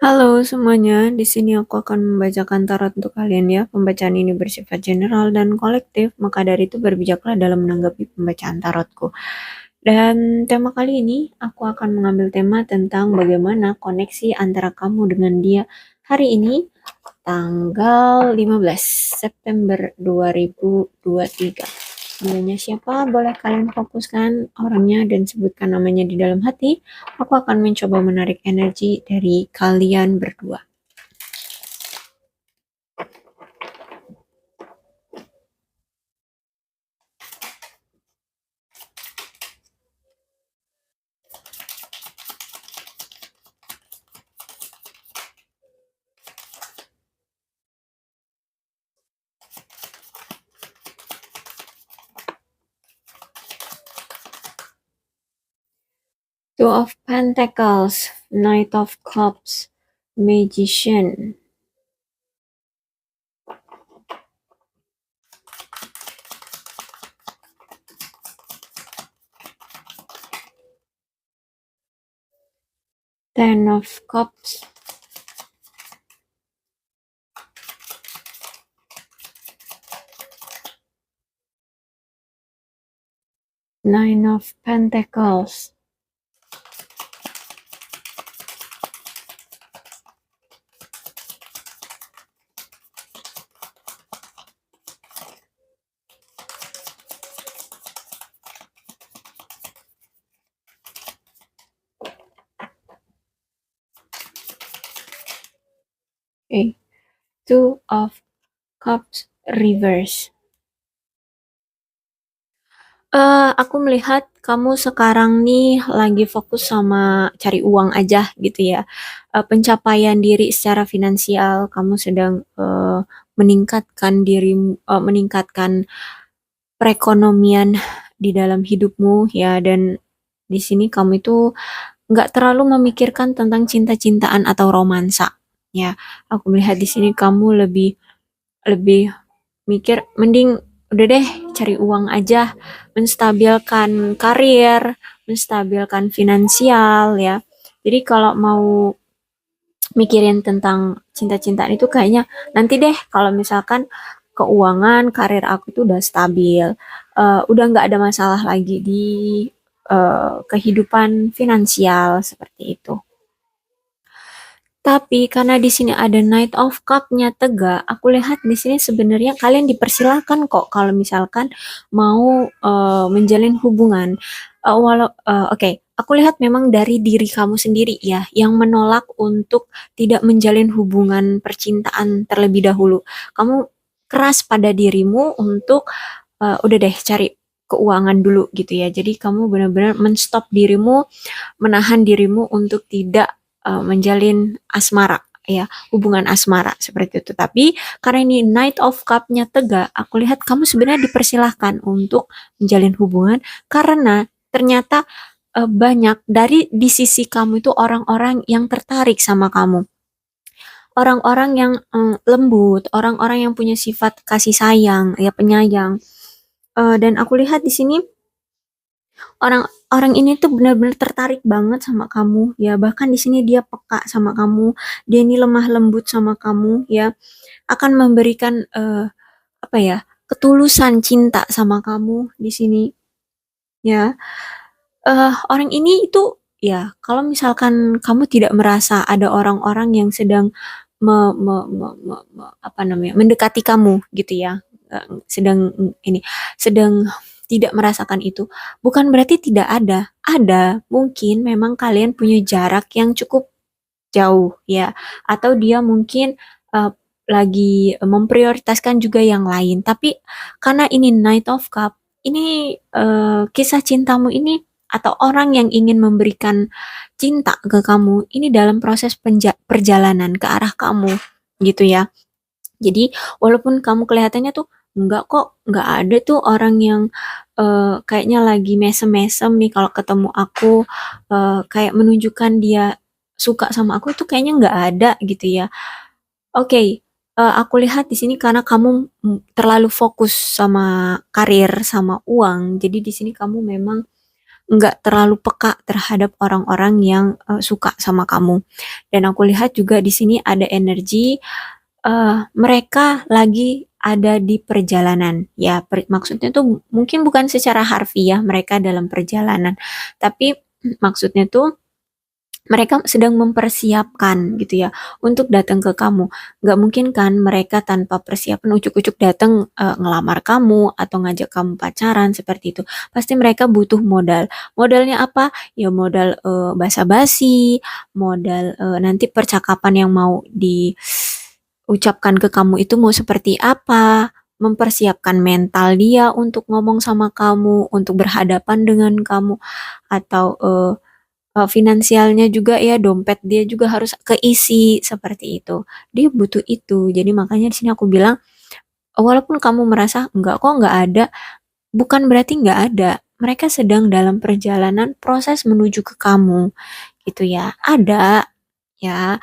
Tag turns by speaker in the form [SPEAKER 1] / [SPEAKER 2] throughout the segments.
[SPEAKER 1] Halo semuanya, di sini aku akan membacakan tarot untuk kalian ya. Pembacaan ini bersifat general dan kolektif, maka dari itu berbijaklah dalam menanggapi pembacaan tarotku. Dan tema kali ini, aku akan mengambil tema tentang bagaimana koneksi antara kamu dengan dia hari ini, tanggal 15 September 2023. Dianya siapa? Boleh kalian fokuskan orangnya dan sebutkan namanya di dalam hati. Aku akan mencoba menarik energi dari kalian berdua. Two of Pentacles, Knight of Cups, Magician. Ten of Cups. Nine of Pentacles. Okay. Two of Cups reverse. Aku melihat kamu sekarang nih lagi fokus sama cari uang aja gitu ya. Pencapaian diri secara finansial, kamu sedang meningkatkan diri, meningkatkan perekonomian di dalam hidupmu ya. Dan di sini kamu itu nggak terlalu memikirkan tentang cinta-cintaan atau romansa ya. Aku melihat di sini kamu lebih lebih mikir mending udah deh cari uang aja, menstabilkan karir, menstabilkan finansial ya. Jadi kalau mau mikirin tentang cinta-cintaan itu kayaknya nanti deh kalau misalkan keuangan karir aku itu udah stabil, udah nggak ada masalah lagi di kehidupan finansial seperti itu. Tapi karena di sini ada Knight of Cup-nya tegak, aku lihat di sini sebenarnya kalian dipersilahkan kok kalau misalkan mau menjalin hubungan. Oke, aku lihat memang dari diri kamu sendiri ya yang menolak untuk tidak menjalin hubungan percintaan terlebih dahulu. Kamu keras pada dirimu untuk udah deh cari keuangan dulu gitu ya. Jadi kamu benar-benar menstop dirimu, menahan dirimu untuk tidak menjalin asmara ya, hubungan asmara seperti itu. Tapi karena ini Knight of Cup-nya tegak, aku lihat kamu sebenarnya dipersilahkan untuk menjalin hubungan karena ternyata banyak dari di sisi kamu itu orang-orang yang tertarik sama kamu. Orang-orang yang lembut, orang-orang yang punya sifat kasih sayang, ya penyayang. Dan aku lihat di sini orang orang ini tuh benar-benar tertarik banget sama kamu ya, bahkan di sini dia peka sama kamu, dia ini lemah lembut sama kamu ya, akan memberikan apa ya, ketulusan cinta sama kamu di sini ya. Orang ini itu ya kalau misalkan kamu tidak merasa ada orang-orang yang sedang apa namanya, mendekati kamu gitu ya, sedang ini sedang tidak merasakan itu, bukan berarti tidak ada, mungkin memang kalian punya jarak yang cukup jauh ya, atau dia mungkin eh, lagi memprioritaskan juga yang lain, tapi karena ini Knight of Cup ini, kisah cintamu ini atau orang yang ingin memberikan cinta ke kamu ini dalam proses perjalanan ke arah kamu gitu ya. Jadi walaupun kamu kelihatannya tuh enggak kok, enggak ada tuh orang yang kayaknya lagi mesem-mesem nih kalau ketemu aku, kayak menunjukkan dia suka sama aku itu kayaknya enggak ada gitu ya. Oke, aku lihat di sini karena kamu terlalu fokus sama karir, sama uang. Jadi di sini kamu memang nggak terlalu peka terhadap orang-orang yang suka sama kamu. Dan aku lihat juga di sini ada energi mereka lagi ada di perjalanan. Ya, maksudnya tuh mungkin bukan secara harfiah mereka dalam perjalanan, tapi maksudnya tuh mereka sedang mempersiapkan gitu ya untuk datang ke kamu. Nggak mungkin kan mereka tanpa persiapan ujuk-ujuk datang ngelamar kamu atau ngajak kamu pacaran seperti itu. Pasti mereka butuh modal. Modalnya apa? Ya modal basa-basi, modal nanti percakapan yang mau diucapkan ke kamu itu mau seperti apa, mempersiapkan mental dia untuk ngomong sama kamu, untuk berhadapan dengan kamu, atau finansialnya juga ya, dompet dia juga harus keisi seperti itu. Dia butuh itu. Jadi makanya di sini aku bilang, walaupun kamu merasa enggak kok enggak ada, bukan berarti enggak ada. Mereka sedang dalam perjalanan proses menuju ke kamu, gitu ya. Ada ya.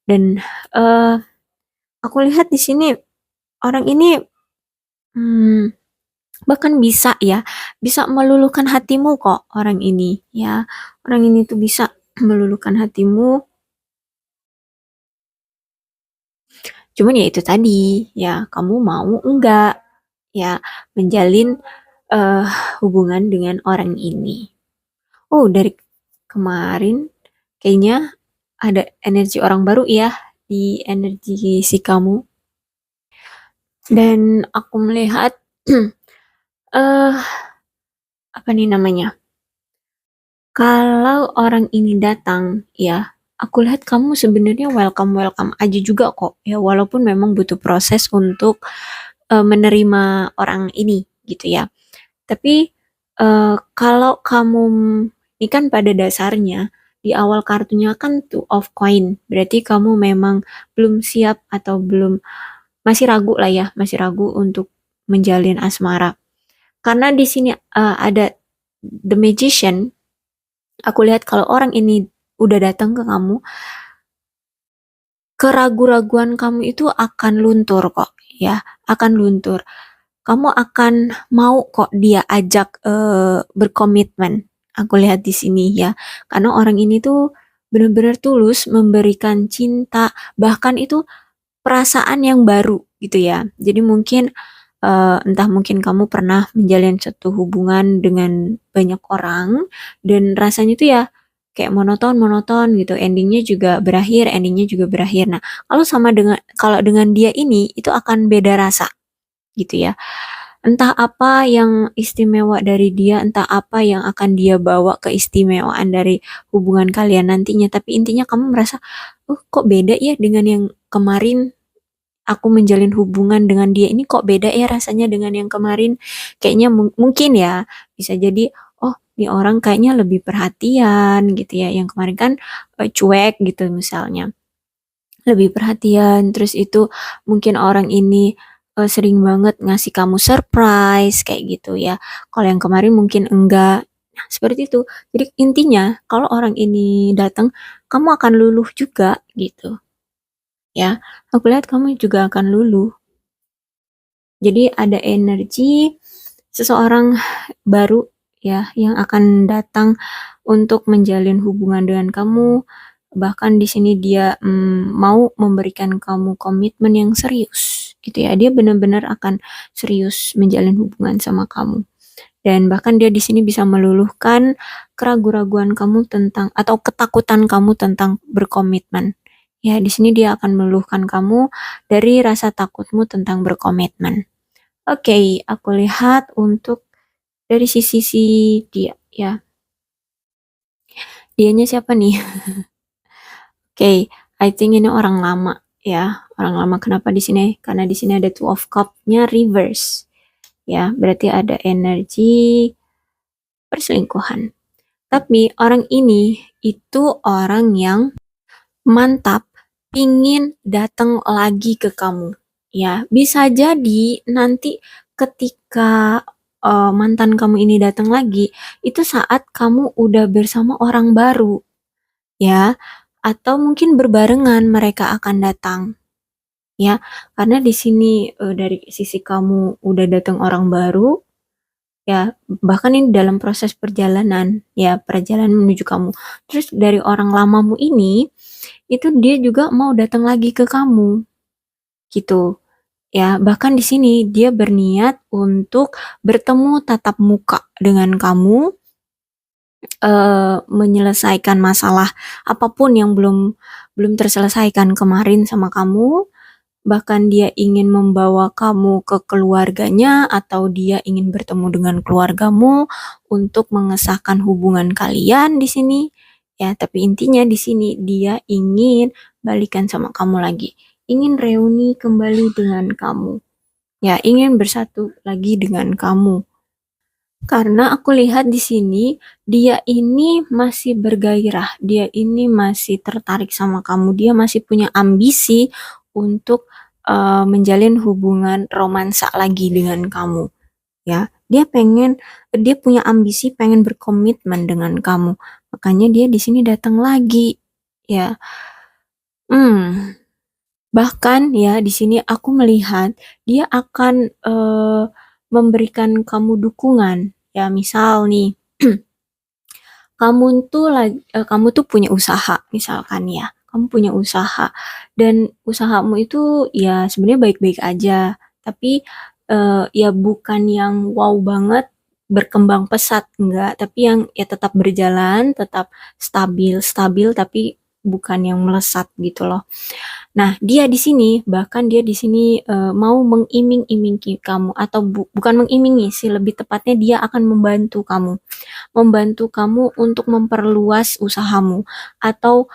[SPEAKER 1] Dan eh aku lihat di sini orang ini hmm, bahkan bisa ya, bisa meluluhkan hatimu kok orang ini ya. Orang ini tuh bisa meluluhkan hatimu. Cuman ya itu tadi, ya kamu mau enggak ya menjalin eh, hubungan dengan orang ini. Oh, dari kemarin kayaknya ada energi orang baru ya di energi si kamu. Dan aku melihat eh apa nih namanya? Kalau orang ini datang ya, aku lihat kamu sebenarnya welcome-welcome aja juga kok ya, walaupun memang butuh proses untuk menerima orang ini gitu ya. Tapi kalau kamu ini kan pada dasarnya di awal kartunya kan two of coin, berarti kamu memang belum siap atau belum, masih ragu lah ya, masih ragu untuk menjalin asmara. Karena di sini ada the magician, aku lihat kalau orang ini udah datang ke kamu, keraguan-raguan kamu itu akan luntur kok ya, akan luntur. Kamu akan mau kok dia ajak berkomitmen. Aku lihat di sini ya. Karena orang ini tuh benar-benar tulus memberikan cinta, bahkan itu perasaan yang baru gitu ya. Jadi mungkin entah mungkin kamu pernah menjalin satu hubungan dengan banyak orang dan rasanya tuh ya kayak monoton gitu, endingnya juga berakhir. Nah, kalau dengan dia ini itu akan beda rasa gitu ya. Entah apa yang istimewa dari dia, entah apa yang akan dia bawa keistimewaan dari hubungan kalian nantinya. Tapi intinya kamu merasa, kok beda ya dengan yang kemarin aku menjalin hubungan dengan dia ini, kok beda ya rasanya dengan yang kemarin. Kayaknya mungkin ya bisa jadi, oh ini orang kayaknya lebih perhatian gitu ya. Yang kemarin kan cuek gitu misalnya, lebih perhatian. Terus itu mungkin orang ini sering banget ngasih kamu surprise kayak gitu ya. Kalau yang kemarin mungkin enggak. Nah, seperti itu. Jadi intinya kalau orang ini datang, kamu akan luluh juga gitu ya. Aku lihat kamu juga akan luluh. Jadi ada energi seseorang baru ya yang akan datang untuk menjalin hubungan dengan kamu. Bahkan di sini dia mau memberikan kamu komitmen yang serius gitu ya. Dia benar-benar akan serius menjalin hubungan sama kamu. Dan bahkan dia di sini bisa meluluhkan keraguan-raguan kamu tentang atau ketakutan kamu tentang berkomitmen. Ya, di sini dia akan meluluhkan kamu dari rasa takutmu tentang berkomitmen. Oke, aku lihat untuk dari sisi dia ya. Dianya siapa nih? Oke, I think ini orang lama ya. Orang lama kenapa di sini? Karena di sini ada Two of Cup-nya reverse. Ya, berarti ada energi perselingkuhan. Tapi orang ini itu orang yang mantap, pingin datang lagi ke kamu. Ya, bisa jadi nanti ketika mantan kamu ini datang lagi, itu saat kamu udah bersama orang baru, ya, atau mungkin berbarengan mereka akan datang, ya, karena di sini dari sisi kamu udah datang orang baru, ya bahkan ini dalam proses perjalanan, ya perjalanan menuju kamu. Terus dari orang lamamu ini, itu dia juga mau datang lagi ke kamu, gitu. Ya, bahkan di sini dia berniat untuk bertemu tatap muka dengan kamu, menyelesaikan masalah apapun yang belum belum terselesaikan kemarin sama kamu. Bahkan dia ingin membawa kamu ke keluarganya atau dia ingin bertemu dengan keluargamu untuk mengesahkan hubungan kalian di sini. Ya, tapi intinya di sini dia ingin balikan sama kamu lagi. Ingin reuni kembali dengan kamu. Ya, ingin bersatu lagi dengan kamu. Karena aku lihat di sini, dia ini masih bergairah, dia ini masih tertarik sama kamu, dia masih punya ambisi untuk menjalin hubungan romansa lagi dengan kamu, ya. Dia punya ambisi pengen berkomitmen dengan kamu, makanya dia di sini datang lagi, ya. Hmm, bahkan ya di sini aku melihat dia akan memberikan kamu dukungan, ya misal nih kamu tuh punya usaha misalkan ya, kamu punya usaha dan usahamu itu ya sebenarnya baik-baik aja, tapi ya bukan yang wow banget berkembang pesat, enggak, tapi yang ya tetap berjalan, tetap stabil stabil tapi bukan yang melesat gitu loh. Nah, dia di sini, bahkan dia di sini mau mengiming-imingi kamu atau bukan mengimingi sih, lebih tepatnya dia akan membantu kamu untuk memperluas usahamu atau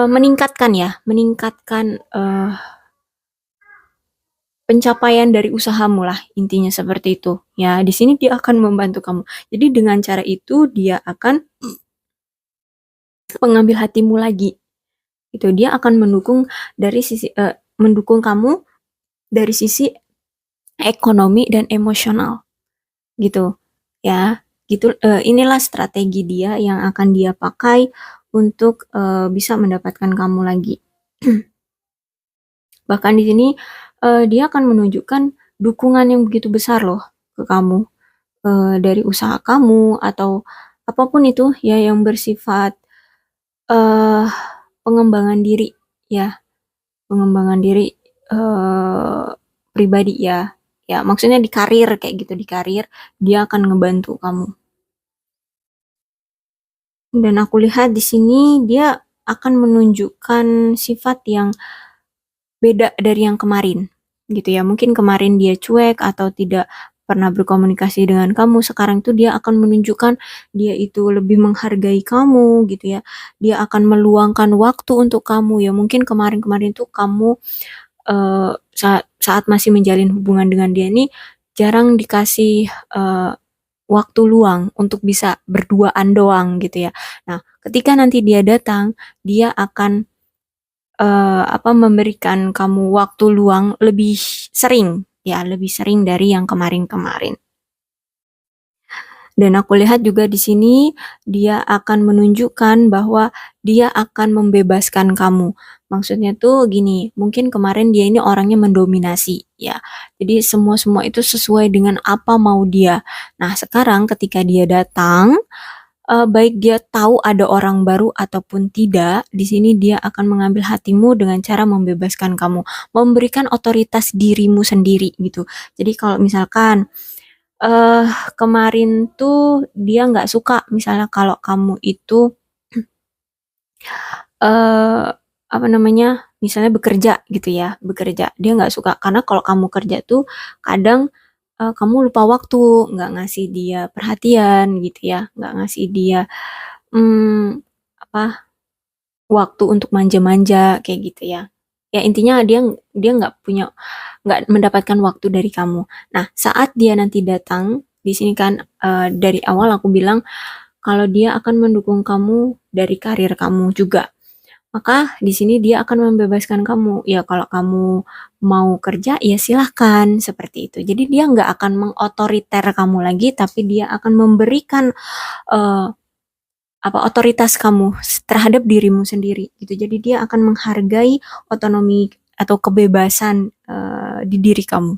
[SPEAKER 1] meningkatkan pencapaian dari usahamu lah, intinya seperti itu. Ya, di sini dia akan membantu kamu. Jadi dengan cara itu dia akan mengambil hatimu lagi. Itu dia akan mendukung kamu dari sisi ekonomi dan emosional, gitu. Ya, gitu. Inilah strategi dia yang akan dia pakai untuk bisa mendapatkan kamu lagi. Bahkan di sini dia akan menunjukkan dukungan yang begitu besar loh ke kamu, dari usaha kamu atau apapun itu ya yang bersifat eh pengembangan diri, ya, pengembangan diri pribadi, ya. Ya, maksudnya di karir kayak gitu, di karir dia akan ngebantu kamu. Dan aku lihat di sini dia akan menunjukkan sifat yang beda dari yang kemarin, gitu ya. Mungkin kemarin dia cuek atau tidak pernah berkomunikasi dengan kamu, sekarang itu dia akan menunjukkan dia itu lebih menghargai kamu, gitu ya. Dia akan meluangkan waktu untuk kamu, ya. Mungkin kemarin-kemarin tuh kamu saat masih menjalin hubungan dengan dia ini jarang dikasih waktu luang untuk bisa berduaan doang, gitu ya. Nah, ketika nanti dia datang, dia akan memberikan kamu waktu luang lebih sering, ya, lebih sering dari yang kemarin-kemarin. Dan aku lihat juga di sini dia akan menunjukkan bahwa dia akan membebaskan kamu. Maksudnya tuh gini, mungkin kemarin dia ini orangnya mendominasi, ya. Jadi semua-semua itu sesuai dengan apa mau dia. Nah, sekarang ketika dia datang, baik dia tahu ada orang baru ataupun tidak, di sini dia akan mengambil hatimu dengan cara membebaskan kamu, memberikan otoritas dirimu sendiri gitu. Jadi kalau misalkan eh kemarin tuh dia nggak suka misalnya kalau kamu itu eh misalnya bekerja gitu ya, bekerja. Dia nggak suka karena kalau kamu kerja tuh kadang kamu lupa waktu, nggak ngasih dia perhatian gitu ya, nggak ngasih dia hmm, apa waktu untuk manja-manja kayak gitu ya. Ya intinya dia nggak mendapatkan waktu dari kamu. Nah, saat dia nanti datang di sini kan dari awal aku bilang kalau dia akan mendukung kamu dari karir kamu juga. Maka di sini dia akan membebaskan kamu. Ya kalau kamu mau kerja ya silahkan seperti itu. Jadi dia nggak akan mengotoriter kamu lagi, tapi dia akan memberikan eh, otoritas kamu terhadap dirimu sendiri gitu. Jadi dia akan menghargai otonomi atau kebebasan di diri kamu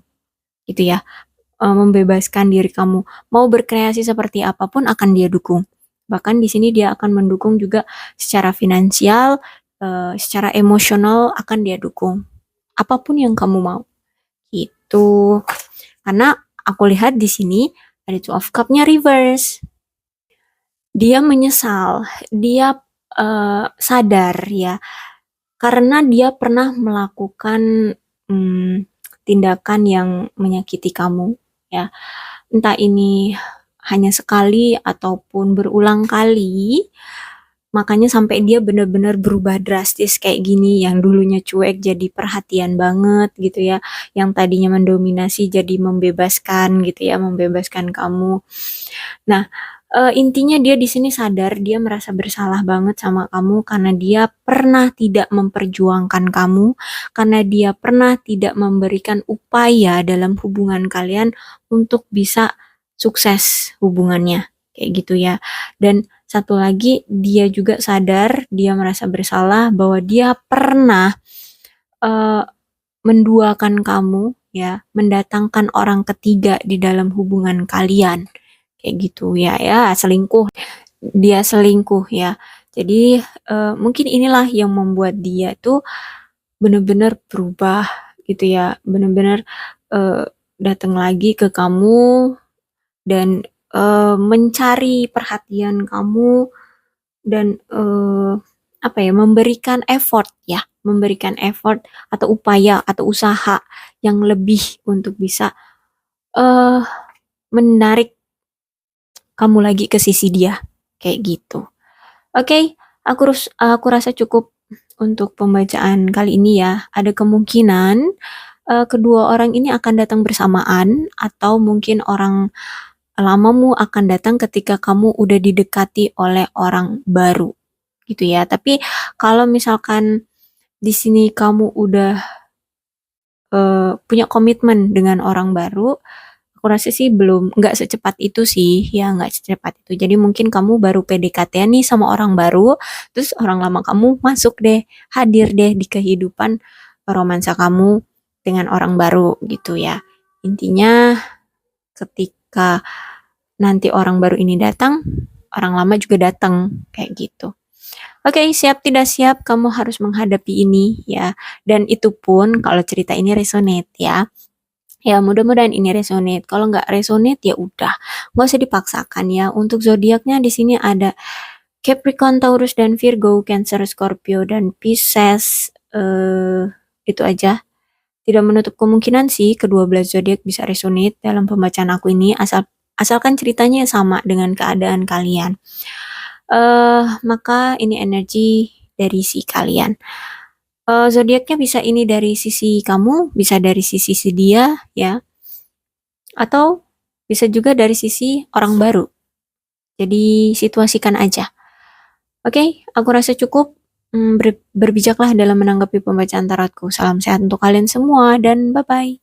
[SPEAKER 1] gitu ya. Membebaskan diri kamu. Mau berkreasi seperti apapun akan dia dukung. Bahkan di sini dia akan mendukung juga secara finansial, secara emosional akan dia dukung. Apapun yang kamu mau. Gitu. Karena aku lihat di sini ada Two of Cup-nya reverse. Dia menyesal, dia sadar ya, karena dia pernah melakukan tindakan yang menyakiti kamu ya. Entah ini hanya sekali ataupun berulang kali, makanya sampai dia benar-benar berubah drastis kayak gini, yang dulunya cuek jadi perhatian banget gitu ya, yang tadinya mendominasi jadi membebaskan gitu ya, membebaskan kamu. Nah, intinya dia di sini sadar, dia merasa bersalah banget sama kamu karena dia pernah tidak memperjuangkan kamu, karena dia pernah tidak memberikan upaya dalam hubungan kalian untuk bisa sukses hubungannya, kayak gitu ya. Dan satu lagi, dia juga sadar, dia merasa bersalah bahwa dia pernah menduakan kamu ya, mendatangkan orang ketiga di dalam hubungan kalian. Kayak gitu ya, ya selingkuh. Dia selingkuh ya. Jadi mungkin inilah yang membuat dia tuh benar-benar berubah gitu ya, benar-benar datang lagi ke kamu dan mencari perhatian kamu dan apa ya, memberikan effort ya, memberikan effort atau upaya atau usaha yang lebih untuk bisa eh menarik kamu lagi ke sisi dia, kayak gitu. Oke, aku rasa cukup untuk pembacaan kali ini ya. Ada kemungkinan kedua orang ini akan datang bersamaan atau mungkin orang lamamu akan datang ketika kamu udah didekati oleh orang baru gitu ya. Tapi kalau misalkan di sini kamu udah punya komitmen dengan orang baru, aku rasa sih belum, nggak secepat itu sih, ya nggak secepat itu. Jadi mungkin kamu baru PDKT nih sama orang baru, terus orang lama kamu masuk deh, hadir deh di kehidupan romansa kamu dengan orang baru gitu ya. Intinya ketika nanti orang baru ini datang, orang lama juga datang, kayak gitu. Oke, siap tidak siap kamu harus menghadapi ini ya. Dan itu pun kalau cerita ini resonate ya. Ya, mudah-mudahan ini resonate. Kalau nggak resonate ya udah, nggak usah dipaksakan ya. Untuk zodiaknya di sini ada Capricorn, Taurus dan Virgo, Cancer, Scorpio dan Pisces. Itu aja. Tidak menutup kemungkinan sih kedua belas zodiak bisa resonate dalam pembacaan aku ini, asalkan ceritanya sama dengan keadaan kalian. Maka ini energi dari si kalian. Zodiaknya bisa ini dari sisi kamu, bisa dari sisi si dia ya, atau bisa juga dari sisi orang baru. Jadi situasikan aja. Oke, aku rasa cukup. Berbijaklah dalam menanggapi pembacaan tarotku. Salam sehat untuk kalian semua dan bye-bye.